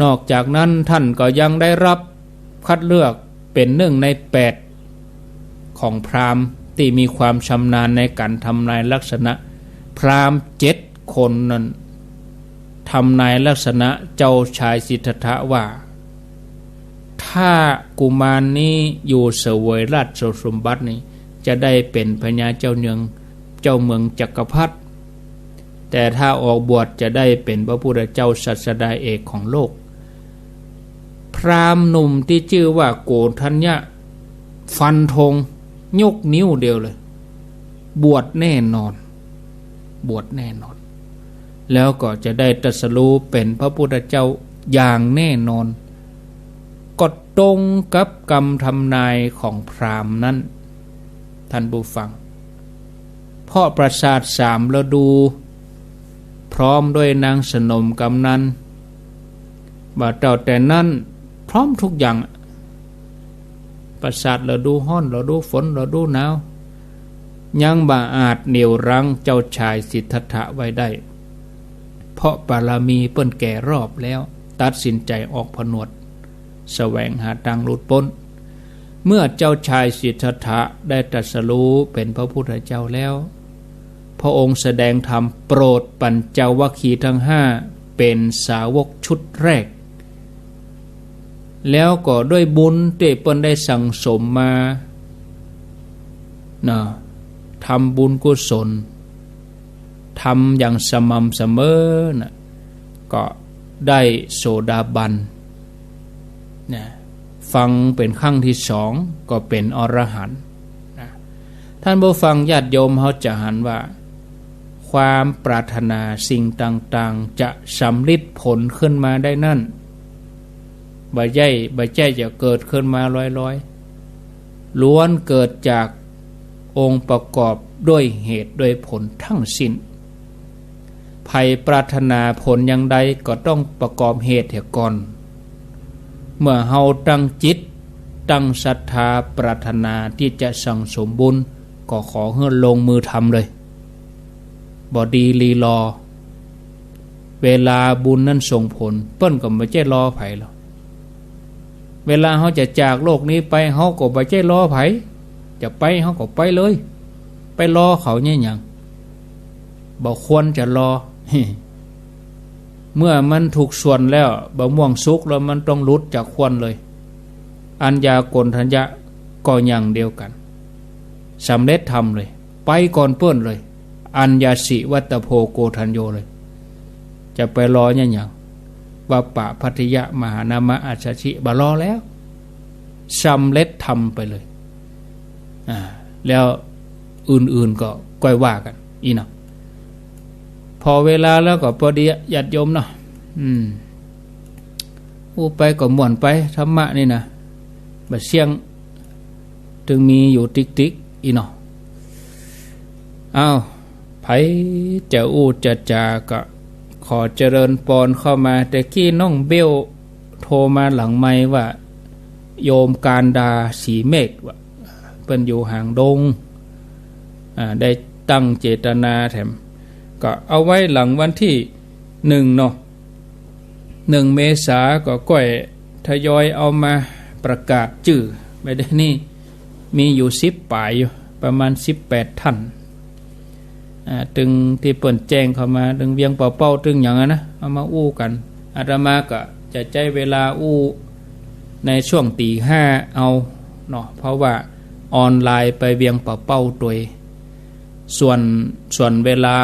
นอกจากนั้นท่านก็ยังได้รับคัดเลือกเป็น1 ใน 8ของพราหมณ์ที่มีความชำนาญในการทำนายลักษณะพราหมณ์7 คนนั้นทำนายลักษณะเจ้าชายสิทธัตถะว่าถ้ากุมารนี้อยู่เสวยราชสมบัตินี้จะได้เป็นพญาเจ้าเมืองจักรพรรดิแต่ถ้าออกบวชจะได้เป็นพระพุทธเจ้าศาสดาเอกของโลกพราหมณ์หนุ่มที่ชื่อว่าโกธัญญะฟันธงยกนิ้วเดียวเลยบวชแน่นอนแล้วก็จะได้ตรัสรู้เป็นพระพุทธเจ้าอย่างแน่นอนก็ตรงกับคำทำนายของพราหมณ์นั้นท่านผู้ฟังเพราะปราสาท3 ฤดูพร้อมด้วยนางสนมกำนันบ่าเจ้าแต่นั้นพร้อมทุกอย่างปราสาทฤดูร้อนฤดูฝนฤดูหนาวยังบ่อาจเหนี่ยวรั้งเจ้าชายสิทธัตถะไว้ได้เพราะบารมีเปิ้นแก่รอบแล้วตัดสินใจออกผนวดแสวงหาทางหลุดพ้นเมื่อเจ้าชายสิทธัตถะได้ตรัสรู้เป็นพระพุทธเจ้าแล้วพระองค์แสดงธรรมโปรดปัญจวัคคีย์ทั้ง5เป็นสาวกชุดแรกแล้วก็ด้วยบุญที่เปิ้นได้สั่งสมมาทำบุญกุศลทำอย่างสม่ำเสมอก็ได้โสดาบันฟังเป็นครั้งที่2ก็เป็นอรหันต์ท่านผู้ฟังญาติโยมเขาจะหันว่า ความปรารถนาสิ่งต่างๆจะสำลิดผลขึ้นมาได้นั่นบ่ใช่จะเกิดขึ้นมาลอยๆล้วนเกิดจากองค์ประกอบด้วยเหตุด้วยผลทั้งสิ้นใครปรารถนาผลอย่างใดก็ต้องประกอบเหตุเสียก่อนเมื่อเฮาตั้งจิตตั้งศรัทธาปรารถนาที่จะสั่งสมบุญก็ขอให้ลงมือทำเลยบ่ดีลีรอเวลาบุญนั้นส่งผลเปิ้นก็ไม่ใช่รอไผหรอกเวลาเฮาจะจากโลกนี้ไปเฮาก็บ่ใช่รอไผจะไปเฮาก็ไปเลยไปรอเขาเนี่ยหยังบ่ควรจะรอ เมื่อมันถูกส่วนแล้วบะม่วงสุกแล้วมันต้องหลุดจากควนเลยอัญญากลทัญญะก็อย่างเดียวกันสำเร็จทำเลยไปก่อนเปิ้นเลยอัญญาสิวัตโพโกทัญโยเลยจะไปรอเนี่ยอย่างว่าปะพัทยะมหานามะอาชชิบารอแล้วสำเร็จทำไปเลยแล้วอื่นๆก็ก้อยว่ากันอีนะพอเวลาแล้วก็พอดีญาติโยมเนาะไปก็ม่วนไปธรรมะนี่นะบัดเสียงจึงมีอยู่ติ๊กๆอีเนาะไผจะจะจาก็ขอเจริญปอนเข้ามาแต่กี้น้องเบลโทรมาหลังไมค์ว่าโยมการดาสีเมฆว่าเป็นอยู่ห่างดงได้ตั้งเจตนาแถมก็เอาไว้หลังวันที่1เนาะ1 เมษาก็ก้อยทยอยเอามาประกาศชื่อไปได้นี่มีอยู่10ป่ายอยู่ประมาณ18ท่านตึงที่เปิ่นแจ้งเข้ามาตึงเวียงเป่าตึงอย่างนั้นนะเอามาอู้กันอาตมาก็จะใช้เวลาอู้ในช่วงตีห้าเอาเนาะเพราะว่าออนไลน์ไปเวียงเป่าตัวส่วนเวลา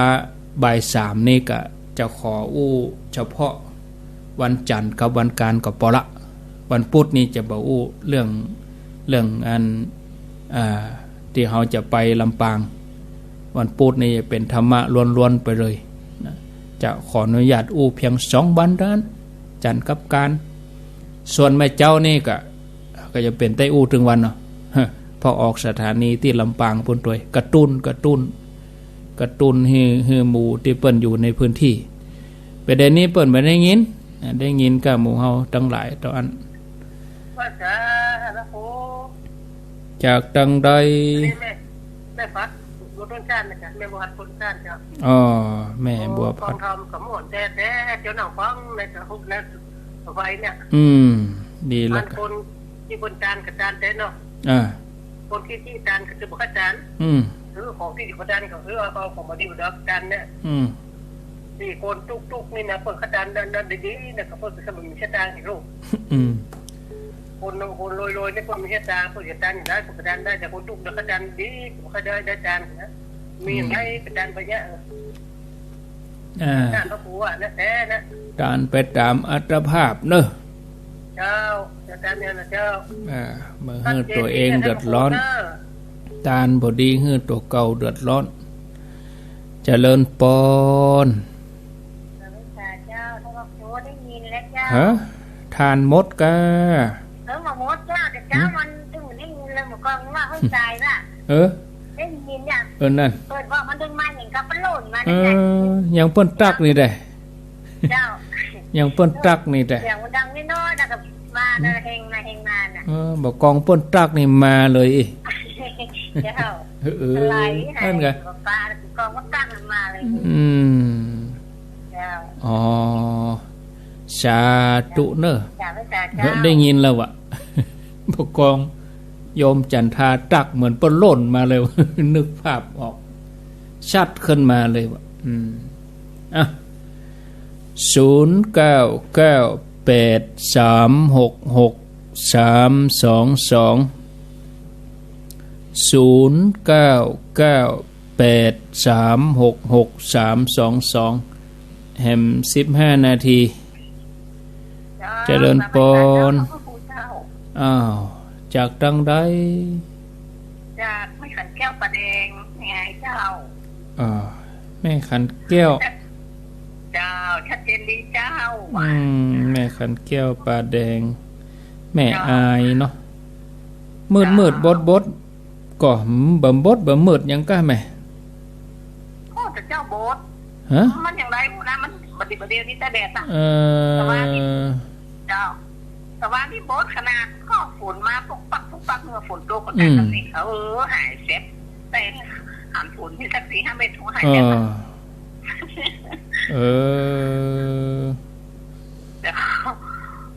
บ่าย3นี่ก็จะขออู้เฉพาะวันจันทร์กับวันการกับปละวันพุธนี่จะบอกอู้เรื่องอันที่เขาจะไปลำปางวันพุธนี่เป็นธรรมะล้วนๆไปเลยนะจะขออนุญาตอู้เพียง2 วันเท่านั้นจันทร์กับการส่วนแม่เจ้านี่ก็จะเป็นไต้อู้ถึงวันเนาะพอออกสถานีที่ลำปางพุ่นตัวกระตุ้นให้หมู่ที่เปิ้นอยู่ในพื้นที่ประเด็นนี้เปิ้นไม่ได้ยินกับหมู่เฮาทั้งหลายตอนจากตังใดแม่พัดบัวต้นก้านนะจ๊ะแม่บัวพัดต้นก้านจ้ะแม่บัวพัดทำกับหมอนแต่เจ้าหนังฟังในกระหุบในไฟเนี่ยดีแล้วคนที่บนจานกับจานเต้นเนาะคนที่จานก็คือบุคจานหรือของที่อยู่บนจานก็คือเอาของมาดีบุจานเนี่ยที่คนตุกนี่นะเปิดขจานดันดีๆเนี่ยก็เปิดสมุนมีขจานอีกลูกคนลอยนี่คนมีขจานเปิดขจานอยู่ได้ขจานได้แต่คนตุกเดี๋ยวขจานดีขจานได้จานนะมีอย่างไรขจานไปเยอะจานพระผัวนะแท้นะจานไปตามอัตภาพเนอะเจ้าจานเนี่ยนะเจ้ามาให้ตัวเองเดือดร้อนจานบดีให้ตัวเก่าเดือดร้อนเจริญปอนฮะทานมดกะมามดเจ้าแต่เจ้ามันตึงได้ยินเลยหมดกองว่าเข้าใจป่ะได้ยินอย่างนั่นเปิดว่ามันดึงมาอย่างกับมันหล่นมายังเปิ้นตักนี่ได้เจ้ายังเปิ้นตักนี่ได้เสียงมันดังน้อยๆแต่กับมาเฮงมาน่ะบอกกองเปิ้นตักนี่มาเลยเจ้าอะไรนั่นไงปลากองก็ตักมันมาเลยเจ้าสาธุเนอะได้ยินแล้ววะพวกกองโยมจันทาตักเหมือนปนล่นมาเลย นึกภาพออกชัดขึ้นมาเลยวะ0998366322แฮม15 นาทีเจริญปอนจากตังใดจากไม่ขันแก้วประแดงไงเจ้า แม่ขันแก้วเจ้าชัดเจนดีเจ้าแม่ขันแก้วปลาแดงแม่อายเนาะมืดบดก็บ่บดบ่มืดยังก้าแม่โอ้แต่เจ้าบดฮะมันอย่างไรนะมันบัดนี้บัดเดียวนี้แต่แดดอ่ะเจ้าแต่ว่านี่บดขนาดก็ฝนมาปุกปักเมื่อฝนตกก็แต่สักสี่หายเสร็จแต่หันฝนที่สัก4-5 เมตรหายเสร็จ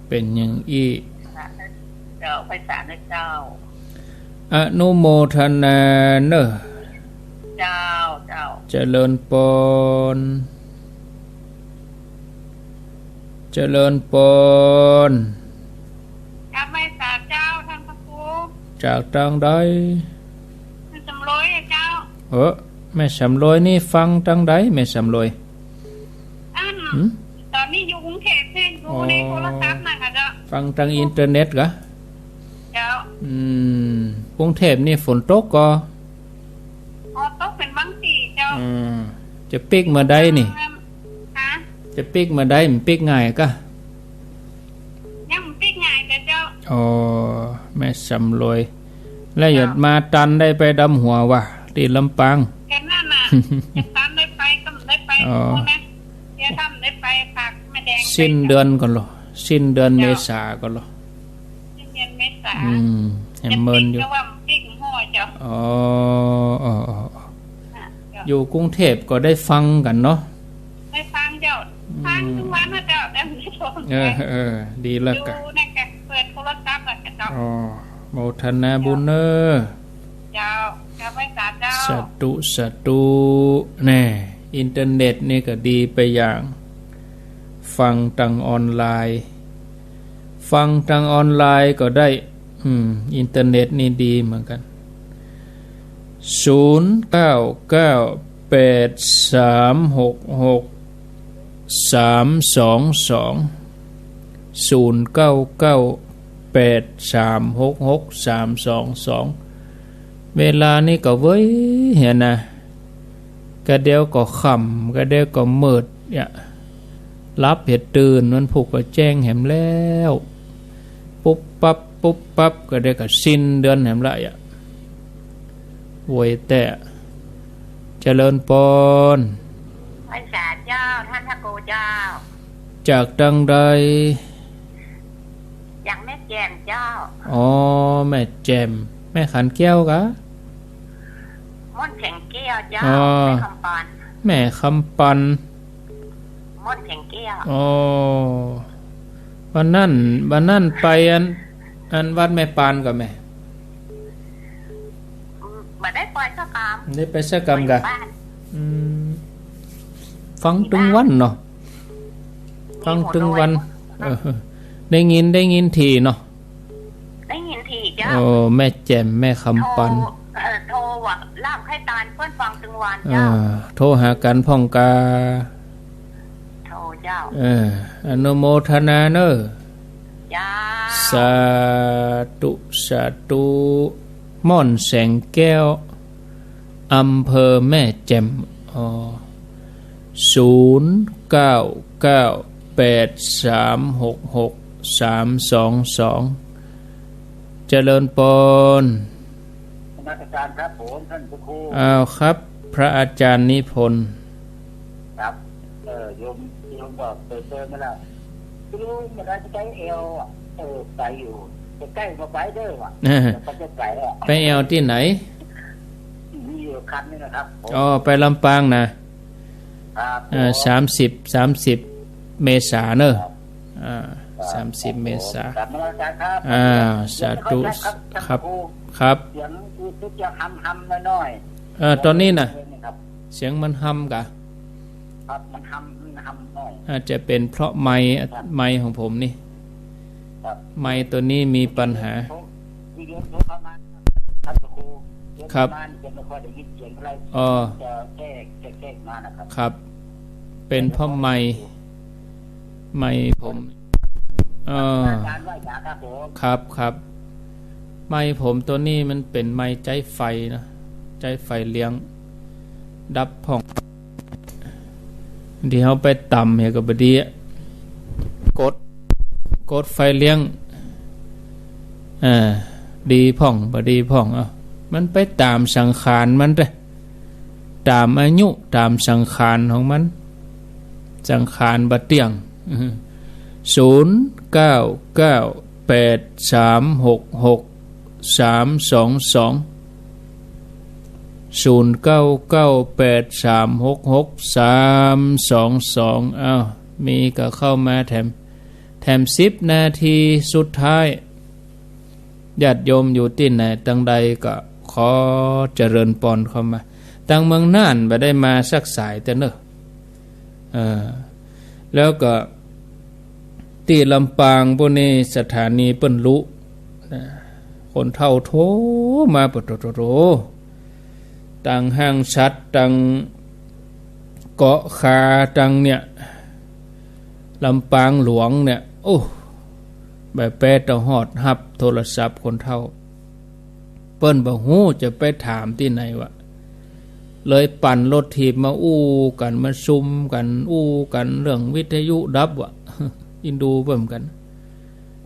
เป็นอย่างอีเจ้าไปศาลนะเจ้าอนุโมทนาเนอะเจ้าเจริญปนข้าไม่ศาลเจ้าท่านพระครูจากทางใดแม่สำรวยเจ้าแม่สำรวยนี่ฟังทางใดแม่สำรวยตอนนี้อยู่กรุงเทพเพ่งดูในโทรศัพท์นะคะเจ้าฟังทางอินเทอร์เน็ตกะเจ้ากรุงเทพนี่ฝนตกก็ตกเป็นบางทีเจ้าจะปิกมาได้นี่จะปิกมาได้มันปิกง่ายกะยังปิกง่ายแต่เจ้าแม่สำรวยแล้วหยดมาตันได้ไปดำหัววะตีลำปางแค่นั้นน่ะจะตันได้ไปก็ได้ไปนะจะทำได้ไปฝากแม่แดงสิ้นเดือนก่อนหรอสิ้นเดือนเมษาก่อนหรอสิ้นเดือนเมษาเห็นเมินอยู่อยู่กรุงเทพก็ได้ฟังกันเนาะได้ฟังเจ้าฟังทุกวันนะเจ้าได้ดีแล้วกันดูนะแกเปิดโทรศัพท์แล้วกันเจ้าโมทนาบุญเนอเจ้าไม่สาเจ้าสตุแน่อินเทอร์เน็ตนี่ก็ดีไปอย่างฟังทางออนไลน์ก็ได้อินเทอร์เน็ตนี่ดีเหมือนกันเวลานี่ก็เว้ยเห็นนะกระเดียวก็ค่ำกระเดียวก็มืดเนี่ยรับเหตุตื่นมันผูกก็แจ้งแหมแล้วปุ๊บปั๊บก็ได้ก็สิ้นเดือนแหมละอ่ะโวยแต่เจริญปนพระศาสเจ้าท่านพระครูเจ้าจากดังใดอย่างแม่แจ่มเจ้าแม่แจ่มแม่ขันแก้วกะม่อนแข็งแก้วเจ้าแม่คำปันม่อนแข็งแก้ววันนั้นไปอันวัดแม่ปานกับแม่ได้ไปสักกรรมได้ไปสักกรรมกะฟังตึงวันเนาะฟังตึงวันได้ยินทีเนาะได้ยินทีเจ้าแม่แจ่มแม่คำปันโทรว่าล่ามให้ตาลเพื่อนฟังตึงวันเจ้าโทรหากันพ่องกาโทรเจ้าอนุโมทนาเนอสาธุม่อนแสงแก้วอำเภอแม่แจ่ม0998366322เจริญปนอาจารย์ครับผมท่านพระครูครับพระอาจารย์นิพนธ์ครับโยมบอกเจอมาแล้วรู้มันจะใช้เอวไปอยู่จะใกล้มาไปเด้อว่ะไปเอวที่ไหนมีอยู่คันนี่นะครับไปลำปางนะ30 เมษายนเนอะ30 เมษายนสาธุครับเสียงจะฮัมน้อยตอนนี้นะเสียงมันฮัมกะครับมันฮัมน้อยอาจจะเป็นเพราะไมค์ของผมนี่ไมค์ตัวนี้มีปัญหาครับครับเป็นเพราะไมค์ผมครับไมค์ผมตัวนี้มันเป็นไมค์ใจไฟนะใจไฟเลี้ยงดับผ่อง ที่เขาไปต่ำเหี้ยก็บ่ดีกดไฟเลี้ยงดีพ่องบ่ดีพ่องมันไปตามสังขารมันเด้ตามอายุตามสังขารของมันสังขารบ่เที่ยง0998366322 0998366322มีก็เข้ามาแถม10นาทีสุดท้ายญาติโยมอยู่ที่ไหนตั้งใดก็ขอเจริญปอนเข้ามาตั้งเมืองน่านบ่ได้มาสักสายแต่เนอะแล้วก็ที่ลำปางพวกนี้สถานีเปิ้นลุคนเฒ่าโทมาปะโตตังห้างชัดตังเกาะคาตังเนี่ยลำปางหลวงเนี่ยโอ้แบบแปดฮอดฮับโทรศัพท์คนเฒ่าเปิ้นบ่ฮู้จะไปถามที่ไหนวะเลยปั่นรถถีบมาอู้กันมาซุมกันอู้กันเรื่องวิทยุดับวะอินดูเบิ่มกัน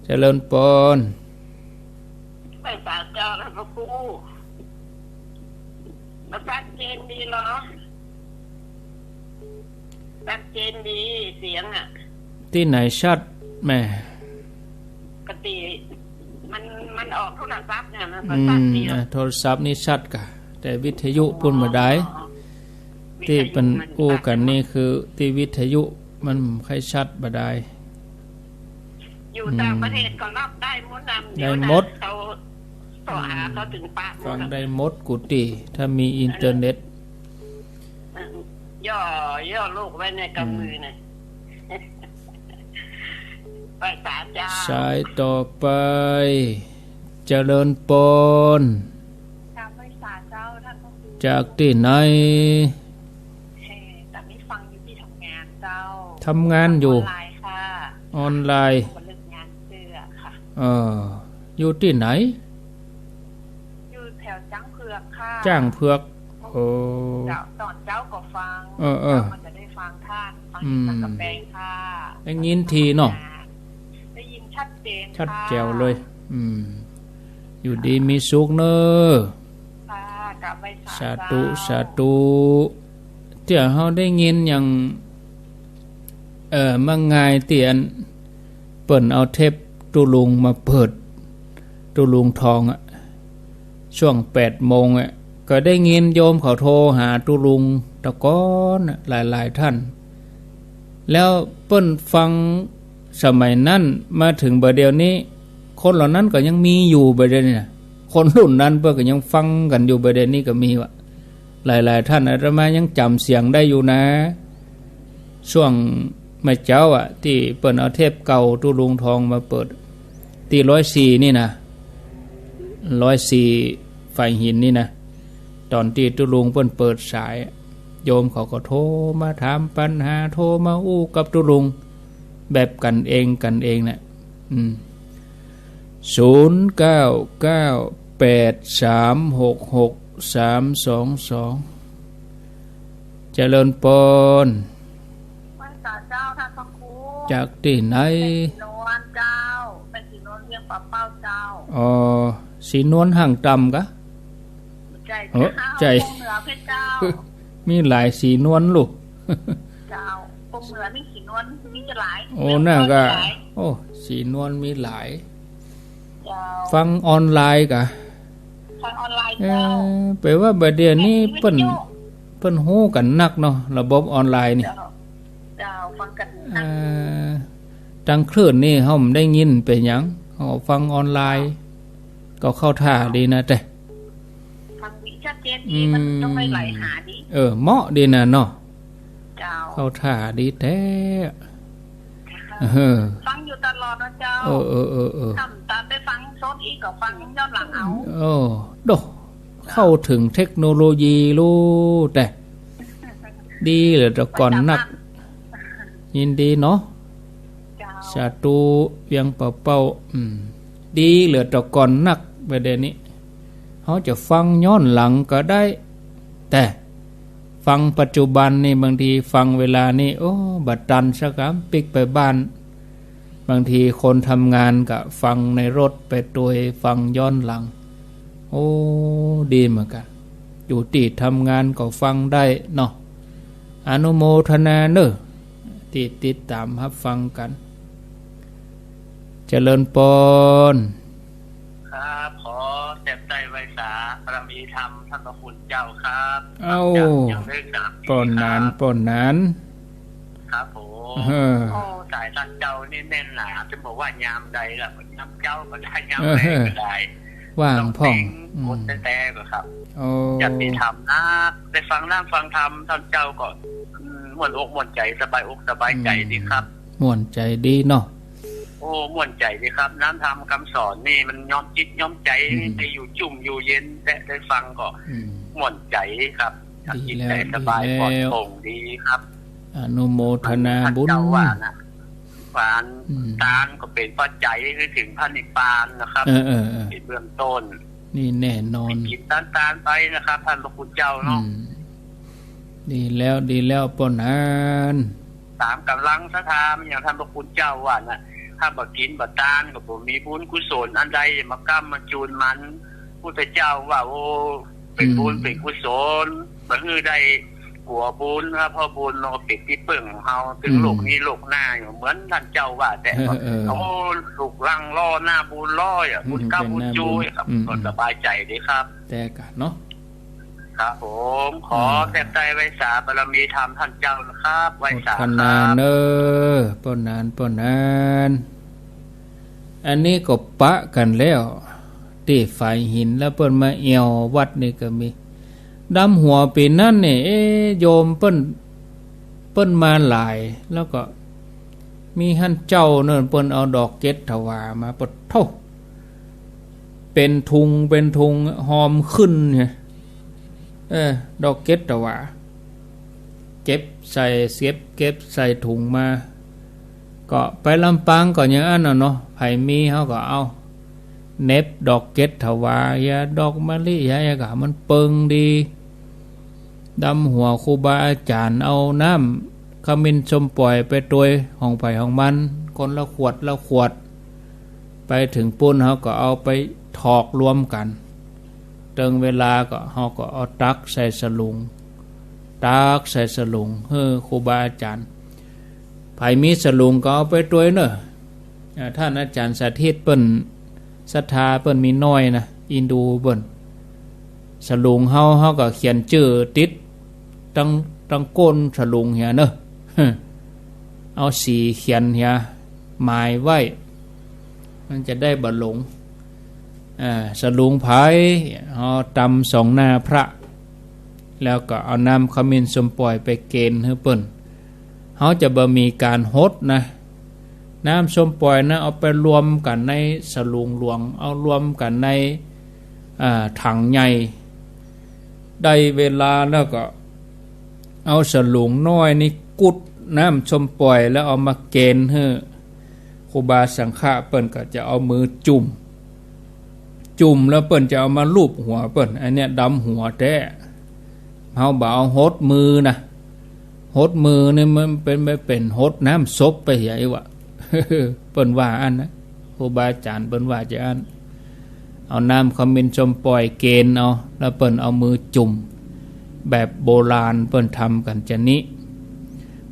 เจริญปอนไปศาลเจ้าแล้วพระครูมันชัดเจนดีเหรอชัดเจนดีเสียงที่ไหนชัดแม่ปกติมันออกโทรศัพท์เนี่ยนะชัดดีโทรศัพท์นี่ชัดกะแต่วิทยุปุ่นบ่ได้ที่เป็นอู้กันนี่คือที่วิทยุมันค่อยชัดบ่ได้อยู่ต่างประเทศก็รับได้หมดได้หมดเขาต่อหาเขาถึงปากฟังได้หมดกุฏิถ้ามีอินเทอร์เน็ตย่อลูกไว้ในกำมือน่ะไปศาลเจ้าสายต่อไปเจริญปนไปศาลเจ้าท่านพระครูจากที่ไหนแต่ไม่ฟังอยู่ที่ทำงานเจ้าทำงานอยู่ออนไลน์ค่ะออนไลน์อยู่ที่ไหนอยู่แถวจ้างเผือกค่ะจ้างเผือกโอ้ตอนเจ้าก็ฟังมันจะได้ฟังท่านฟังสักกะแปงค่ะได้ยินทีเนาะได้ยินชัดเจนชัดแจ๋วเลยอยู่ดีมีสุขเนอะค่ะกลับไปสาธุเดี๋ยวเฮาได้ยินอย่างมั่งไงเตียนเปิ้นเอาเทปตุลุงมาเปิดตุลุงทองช่วง 8 โมงก็ได้ยินโยมเขาโทรหาตุลุงตะก้อนหลายท่านแล้วเปิ้นฟังสมัยนั้นมาถึงเดี๋ยวนี้คนเหล่านั้นก็ยังมีอยู่เดี๋ยวนี้คนรุ่นนั้นเปิ้นก็ยังฟังกันอยู่เดี๋ยวนี้ก็มีว่าหลายท่านอาตมายังจำเสียงได้อยู่นะช่วงเมื่อเจ้าที่เปิ้นเอาเทปเก่าตุลุงทองมาเปิดที่104นี่นะ104ไฟหินนี่นะตอนที่ตุลุงเปิ้นเปิดสายโยมเขาก็โทรมาถามปัญหาโทรมาอู้กับตุลุงแบบกันเองน่ะ0998366322เจริญปนเจ้าท่านพระครูจากที่ไหนนวลเจ้าเป็นสีนวลเรียกป้าเป้าเจ้าสีนวลห่างต่ำกะใจเหนือเพชรเจ้ามีหลายสีนวลลูกเจ้าปงเหนือมีสีนวลมีจะหลายโอ้น่าก็สีนวลมีหลายฟังออนไลน์กะฟังออนไลน์เจ้าแปลว่าบัดเดี๋ยวนี้เปิ้นฮู้กันนักเนาะระบบออนไลน์นี่ฟังกันทางคลื่นนี่เฮาไม่ได้ยินไปหยังเฮาฟังออนไลน์ก็เข้าท่าดีนะแต่ฟังวิชัดเจนดีมันต้องไม่ไหลหาดีเหมาะดีนะเนาะเข้าท่าดีแท้ฟังอยู่ตลอดนะเจ้าทำตามไปฟังโซนอีกก็ฟังย้อนหลังเอาโดเข้าถึงเทคโนโลยีรู้แต่ดีเหลือแต่ก่อนนักยินดีเนาะสาธุเวียงเป่าดีเหลือแต่ก่อนนักประเด็นนี้เขาจะฟังย้อนหลังก็ได้แต่ฟ ฟังปัจจุบันนี่บางทีฟังเวลานี่โอ้บัดตันสักครับปิกไปบ้านบางทีคนทำงานก็ฟังในรถไปตัวฟังย้อนหลังโอ้ดีเหมือนกันอยู่ที่ทำงานก็ฟังได้เนาะอนุโมทนาเนอะที่ติดตามรับฟังกันเจริญปนครับขอแจ่มใจไว้สาบารมีธรรมท่านพระคุณเจ้าครับปนนานครับผมโอ้สายท่านเจ้านี่แน่นหนาจะบอกว่ายามใดล่ะยามเจ้าก็ได้ยามแรกก็ได้ว่างพ่องหมดแต่ก็ครับอยากมีธรรมนะได้ฟังน้ำฟังธรรมท่านเจ้าก็ม่วนอกม่วนใจสบายอกสบายใจดีครับม่วนใจดีเนาะโอ้ม่วนใจดีครับน้ำธรรมคำสอนนี่มันย้อมจิตย้อมใจได้อยู่จุ่มอยู่เย็นแต่ได้ฟังก็ม่วนใจครับจิตใจสบายปลอดโปร่งดีครับอนุโมทนาบุญเจ้าว่านะปานตานก็เป็นปัจจัยคือถึงพระนิพพานนะครับเป็นเบื้องต้นนี่แน่นอนจิตตานไปนะครับท่านพระคุณเจ้าเนาะดีแล้วปนานตามกำลังศรัทธาอย่างท่านพระคุณเจ้าว่านะถ้าบ่กินบ่ตานก็บ่มีบุญกุศลอันใดมากำมาจูนมันพุทธเจ้าว่าโอ้เป็นบุญเป็นกุศลบ่ฮือได้กลัวบุญครับเพราะบุญเราปิดที่เปิ่งของเฮาถึงโลกนี้โลกหน้าอยู่เหมือนท่านเจ้าว่าแต่โอ้ลูกลังล่อหน้าบุญล่ออ่ะบุญก้าวบุญจูครับก็สบายใจดีครับแต่กะเนาะครับผมขอแต่ใจไว้สาบารมีธรรมท่านเจ้านะครับไว้สาครับเนอปนานอันนี้ก็ปะกันแล้วที่ฝ่ายหินแล้วเปิ้นมาเอี่ยววัดนี่ก็มีดำหัวปีนั่นนี่โยมเปิ้นมาหลายแล้วก็มีหั่นเจ้าเนิ่นเปิ้นเอาดอกเกศถวามาปดเท่าเป็นทุงหอมขึ้นเนี่ยดอกเกศถวาเก็บใส่เก็บใส่ถุงมาก็ไปลำปางก็อย่างนั้นเนาะไผมีเฮาก็เอาเน็บดอกเกศถวายาดอกมะลิยาก็มันเปิงดีดำหัวครูบาอาจารย์เอาน้ำขมิ้นชมปล่อยไปโดยห้องไผ่ห้องมันคนละขวดไปถึงปุ้นเขาก็เอาไปถอกรวมกันเติงเวลาก็เขาก็เอาตักใส่สลุงเฮ้อครูบาอาจารย์ไผ่มีสลุงก็เอาไปโดยเนอะท่านอาจารย์สาธิตเปิ้นศรัทธาเปิ้นมีน้อยนะอินดูเปิ้นสลุงเฮาก็เขียนชื่อติดตั้งก้นสลุงเหียเนอะเอาสีเขียนเหียหมายไว้มันจะได้บ่หลงสลุงไผ่เอาตำ2หน้าพระแล้วก็เอาน้ำขมิ้นสมปล่อยไปเกณฑ์ให้เปิ้นเฮาจะบ่มีการฮดนะน้ำสมปล่อยนะเอาไปรวมกันในสลุงหลวงเอารวมกันในถังใหญ่ได้เวลาแล้วก็เอาสลุงน้อยนี่กุดน้ำชมปล่อยแล้วเอามาเกณฑ์ให้ครูบาสังฆะเปิ้นก็จะเอามือจุ่มแล้วเปิ้นจะเอามาลูบหัวเปิ้นอันเนี้ยดำหัวแท้เฮาบ่เอาหดมือนะหดมือนี่มันเป็นหดน้ำซบไปใหญ่วะ เปิ้นว่าอันนะครูบาอาจารย์เปิ้นว่าจะอันเอาน้ำขมิ้นชมปล่อยเกณฑ์เอาแล้วเปิ้นเอามือจุ่มแบบโบราณเปิ้นทำกันจะนี้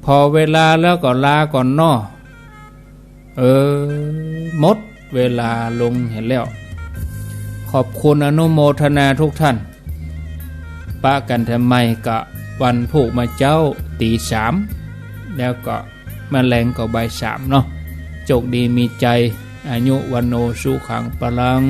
พอเวลาแล้วก็ลาก่อนนอหมดเวลาลงเห็นแล้วขอบคุณอนุโมทนาทุกท่านปะกันทำไมกะวันผูกมาเจ้าตี 3แล้วก็มาแรงก็บ่าย 3เนาะโชคดีมีใจอายุวันโนสุขังปลัง